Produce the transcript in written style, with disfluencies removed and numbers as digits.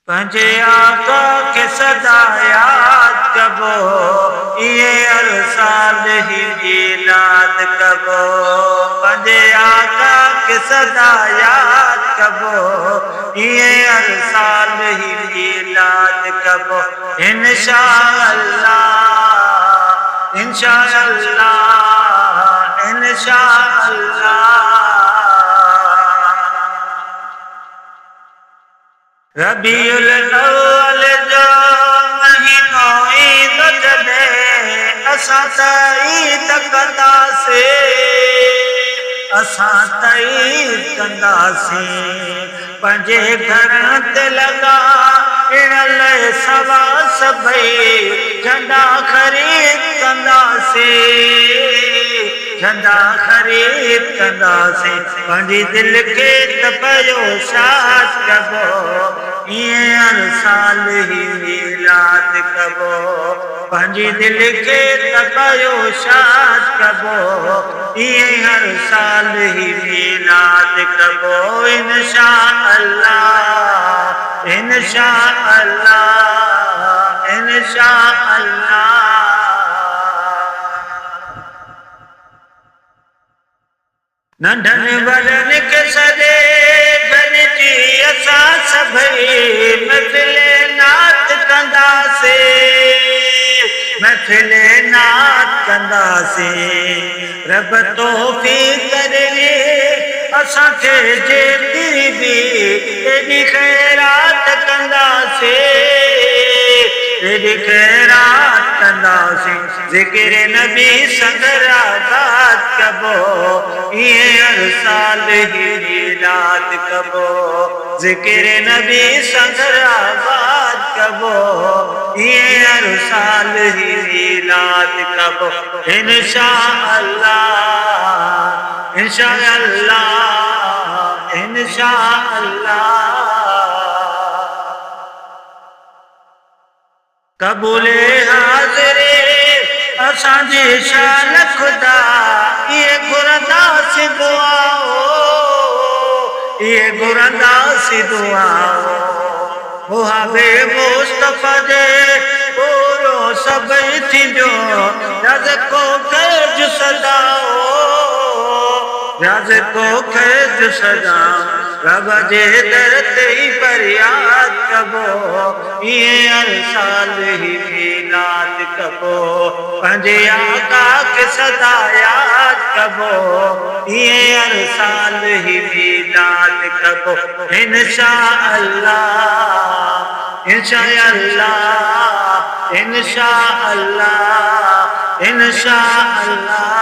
पंहिंजे आका खे सदा याद कबो, इहे हर साल ही मिलाद कबो। पंहिंजे आका खे सदा याद कबो, इहे हर साल ही मिलाद कबो। इंशा अल्लाह, इंशा अल्लाह, इंशा अल्लाह। रबीउल अव्वल जो महीनो ईद जॾहिं असां त ईद कंदासीं, असां त ईद कंदासीं। पंहिंजे घरनि ते लॻा ॾिण लाइ सवा सभई झंडा ख़रीद कंदासीं, झंडा ख़रीद कंदासीं। पंहिंजी दिलि खे त पियो शाद कबो, इहे हर साल ही मिलाद कबो। पंहिंजी दिलि खे त पियो शाद कबो, इहे हर साल ही मिलाद कबो। इंशा अल्लाह, इंशा अल्लाह, इंशा अल्लाह। नंढनि वॾनि खे सॼे गॾिजी असां सभई महफ़िल नात कंदासीं, महफ़िल नात कंदासीं। रब तौफ़ीक़ करे असांखे जेतिरी बि एॾी ख़ैरात कंदासीं, एॾी ख़ैरात कंदासीं। ज़िक्र नबी संगरा बात कबो, इहे हर साल ही मिलाद कबो। ज़िक्र नबी संगरा बात कबो, इहे हर साल ही मिलाद कबो। इंशा अल्लाह, इंशा अल्लाह, इंशा अल्लाह। कबूले हाज़िरे असांजी शान खुदा, इहे घुरंदासीं दुआओ, इहे घुरंदासीं दुआओ। मुहाबे मुस्तफ़ा जे पूरो सभई थींदो, रज़को कर्ज सदाओ, रज़को कर्ज सदाओ। रब जे दर ते ही फरियाद कबो, इहे हर साल ही मिलाद कबो। पंहिंजे आका खे सदा याद कबो, इहे हर साल ही मिलाद कबो। इंशा अल्लाह, इंशा अल्लाह, इंशा अल्लाह, इंशा अल्लाह।